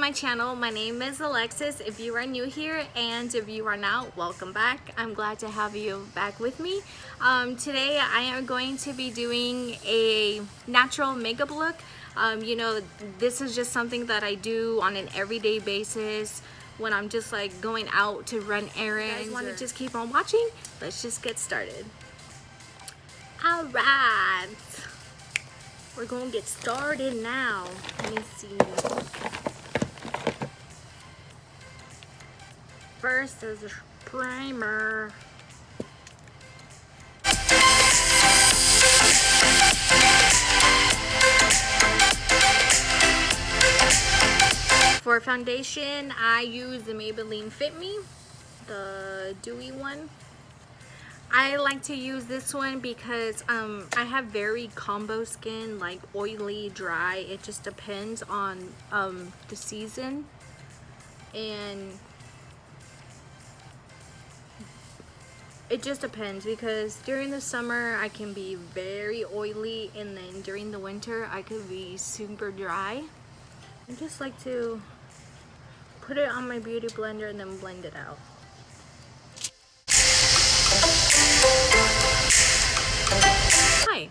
my channel. My name is Alexis if you are new here, and if you are not, welcome back. I'm glad to have you back with me. Today I am going to be doing a natural makeup look. You know, this is just something that I do on an everyday basis when I'm just like going out to run errands. You guys want to just keep on watching? Let's just get started. All right. We're gonna get started now. Let me see. First, there's a primer. For foundation, I use the Maybelline Fit Me, the dewy one. I like to use this one because I have very combo skin, like oily, dry. It just depends on the season, and it just depends because during the summer I can be very oily, and then during the winter I could be super dry. I just like to put it on my beauty blender and then blend it out. Hi,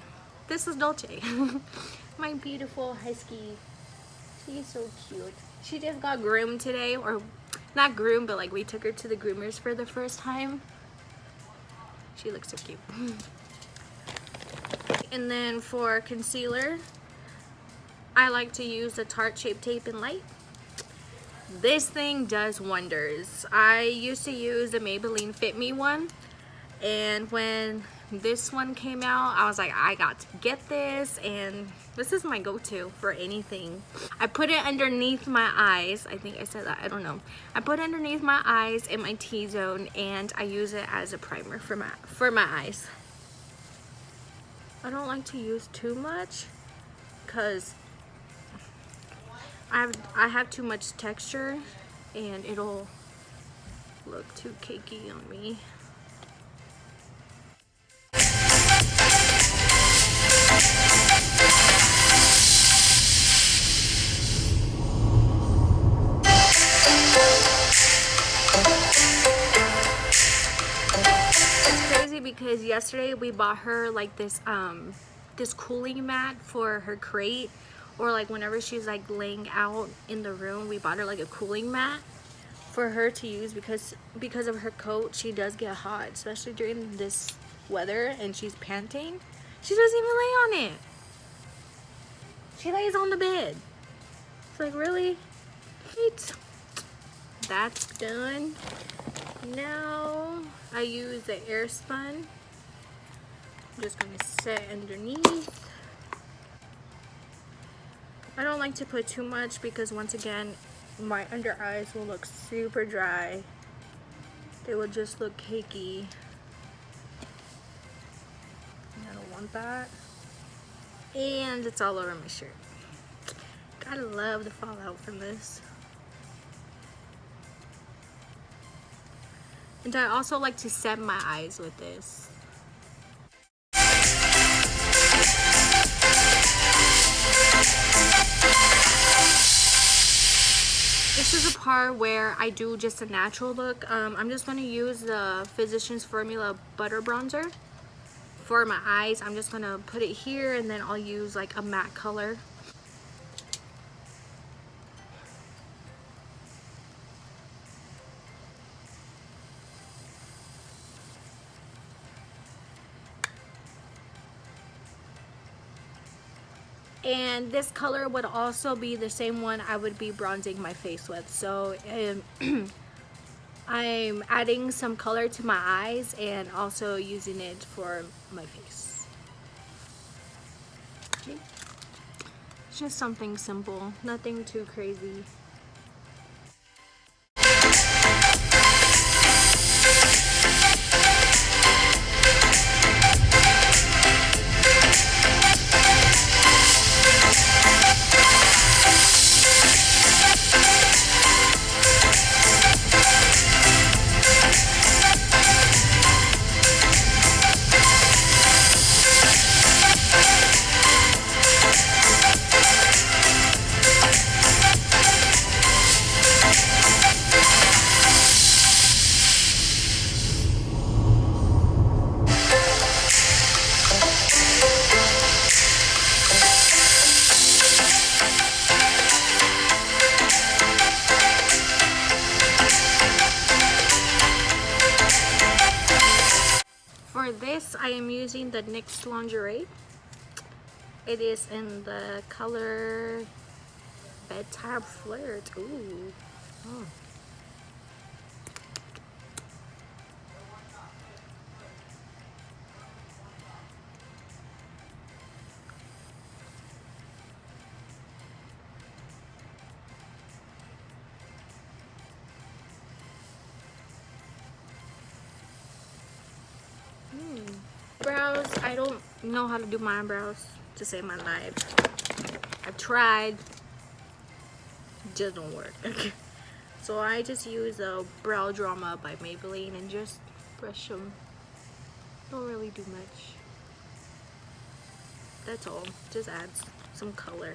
this is Dolce, my beautiful husky. She's so cute. She just got groomed today, or not groomed, but like we took her to the groomers for the first time. She looks so cute. And then for concealer, I like to use the Tarte Shape Tape in Light. This thing does wonders. I used to use the Maybelline Fit Me one, and when this one came out, I was like, I got to get this, and this is my go-to for anything. I put it underneath my eyes. I think I said that, I don't know. I put it underneath my eyes in my T-zone, and I use it as a primer for my eyes. I don't like to use too much because I have too much texture and it'll look too cakey on me. Because yesterday we bought her like this cooling mat for her crate, or like whenever she's like laying out in the room, we bought her like a cooling mat for her to use because of her coat. She does get hot, especially during this weather, and she's panting. She doesn't even lay on it. She lays on the bed. It's like, really? Right. That's done. Now I use the Airspun. I'm just going to set underneath. I don't like to put too much because once again my under eyes will look super dry. They will just look cakey. I don't want that. And it's all over my shirt. Gotta love the fallout from this. And I also like to set my eyes with this. This is a part where I do just a natural look. I'm just going to use the Physicians Formula Butter Bronzer for my eyes. I'm just going to put it here, and then I'll use like a matte color. And this color would also be the same one I would be bronzing my face with. So I'm adding some color to my eyes and also using it for my face. Okay. It's just something simple, nothing too crazy. using the NYX Lingerie. It is in the color Bedtime Flirt. Ooh. Oh. Brows, I don't know how to do my eyebrows to save my life. I've tried, just don't work. So I just use a Brow Drama by Maybelline and just brush them. Don't really do much. That's all. Just adds some color.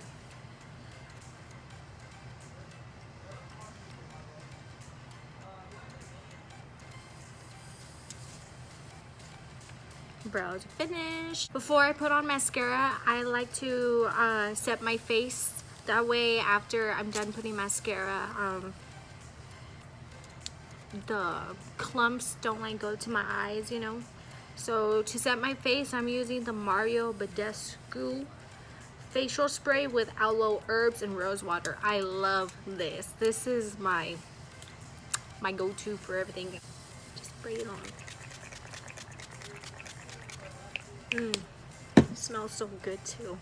Brows finished. Before I put on mascara, I like to set my face. That way, after I'm done putting mascara, the clumps don't like go to my eyes, you know. So to set my face, I'm using the Mario Badescu facial spray with aloe herbs and rose water. I love this. This is my go-to for everything. Just spray it on. It smells so good too.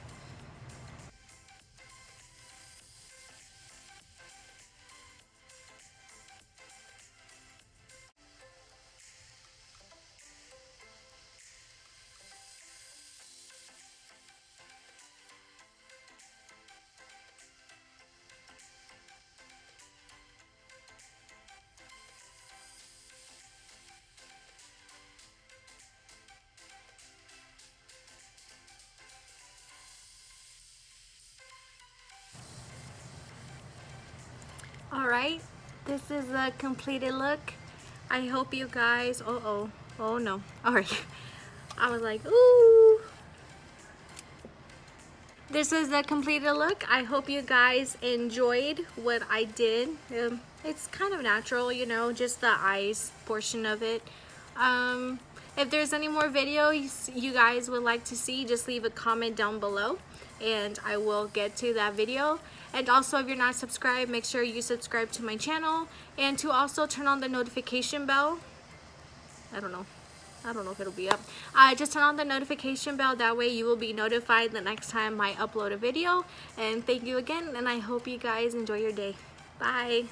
Alright, this is a completed look. I hope you guys, oh no, alright. I was like, ooh. This is the completed look. I hope you guys enjoyed what I did. It's kind of natural, you know, just the eyes portion of it. If there's any more videos you guys would like to see, just leave a comment down below and I will get to that video. And also, if you're not subscribed, make sure you subscribe to my channel and to also turn on the notification bell. I don't know if it'll be up. Just turn on the notification bell, that way you will be notified the next time I upload a video. And thank you again, and I hope you guys enjoy your day. Bye.